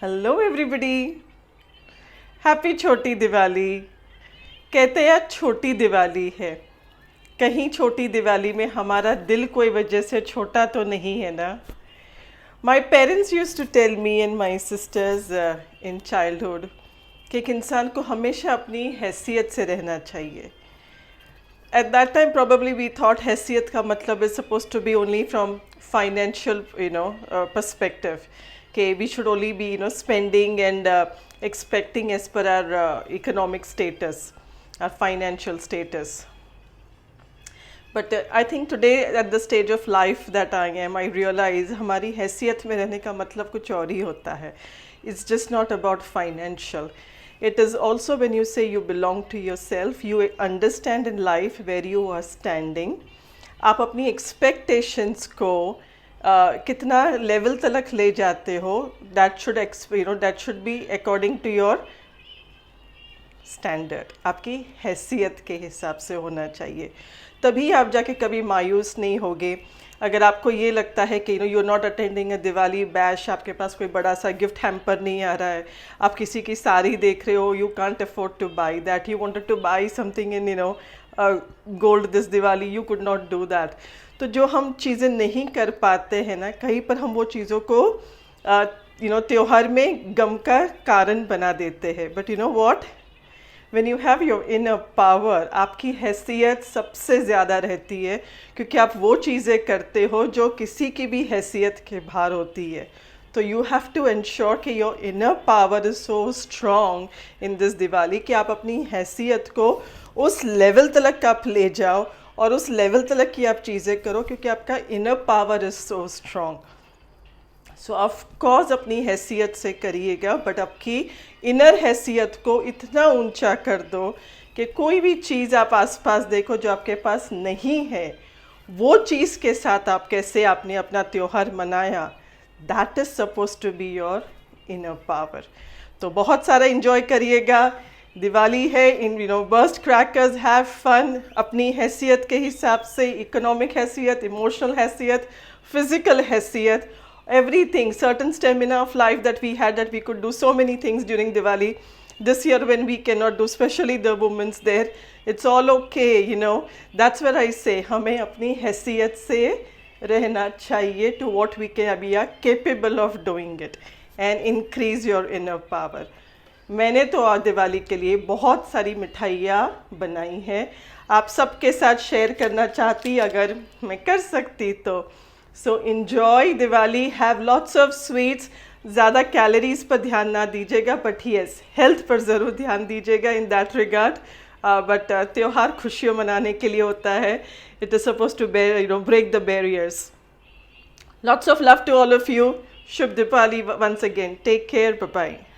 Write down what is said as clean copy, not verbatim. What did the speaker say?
Hello everybody, happy छोटी दिवाली। कहते हैं छोटी दिवाली है, कहीं छोटी दिवाली में हमारा दिल कोई वजह से छोटा तो नहीं है ना। My parents use to tell me and my sisters in childhood कि एक इंसान को हमेशा अपनी हैसियत से रहना चाहिए। At that time probably we thought हैसियत का मतलब is supposed to be only from financial perspective, कि we should only be spending and expecting as per our economic status, our financial status. But I think today at the stage of life that I am, I realize हमारी हैसियत में रहने का मतलब कुछ और ही होता है. It's just not about financial. It is also when you say you belong to yourself, you understand in life where you are standing. आप अपनी expectations को कितना level तक ले जाते हो, that should be according to your standard. आपकी हैसियत के हिसाब से होना चाहिए, तभी आप जाके कभी मायूस नहीं होगे। अगर आपको ये लगता है कि you are not attending a Diwali bash, आपके पास कोई बड़ा सा गिफ्ट हैम्पर नहीं आ रहा है, आप किसी की साड़ी देख रहे हो, you can't afford two by that, you wanted two by something in gold this Diwali, you could not do that. तो जो हम चीज़ें नहीं कर पाते हैं ना, कहीं पर हम वो चीज़ों को त्योहार में गम का कारण बना देते हैं। But you know what, When you have your inner power, आपकी हैसियत सबसे ज़्यादा रहती है, क्योंकि आप वो चीज़ें करते हो जो किसी की भी हैसियत के बाहर होती है। तो you have to ensure कि your inner power is so strong in this Diwali कि आप अपनी हैसियत को उस लेवल तक आप ले जाओ और उस लेवल तक की आप चीज़ें करो, क्योंकि आपका inner power is so strong. So of course अपनी हैसियत से करिएगा, बट आपकी इनर हैसियत को इतना ऊंचा कर दो कि कोई भी चीज़ आप आसपास देखो जो आपके पास नहीं है, वो चीज़ के साथ आप कैसे आपने अपना त्यौहार मनाया, that is suppose to be your inner power. तो बहुत सारा इन्जॉय करिएगा, दिवाली है, बर्स्ट क्रैकर्स, हैव फन अपनी हैसियत के हिसाब से, इकोनॉमिक हैसियत, इमोशनल हैसियत, फिज़िकल हैसियत, everything, certain stamina of life that we had, that we could do so many things during Diwali. This year when we cannot do, especially the women's there, it's all okay, that's where I say हमें अपनी हैसियत से रहना चाहिए, to what we are capable of doing it and increase your inner power. मैंने तो आज दिवाली के लिए बहुत सारी मिठाइयाँ बनाई हैं, आप सबके साथ शेयर करना चाहती अगर मैं कर सकती तो। So enjoy Diwali, have lots of sweets, ज़्यादा कैलोरीज पर ध्यान ना दीजिएगा, बट yes, हेल्थ पर ज़रूर ध्यान दीजिएगा in that regard. बट त्यौहार खुशियों मनाने के लिए होता है, it is supposed to break the barriers. Lots of love to all of you. Shubh Diwali once again. Take care. Bye-bye.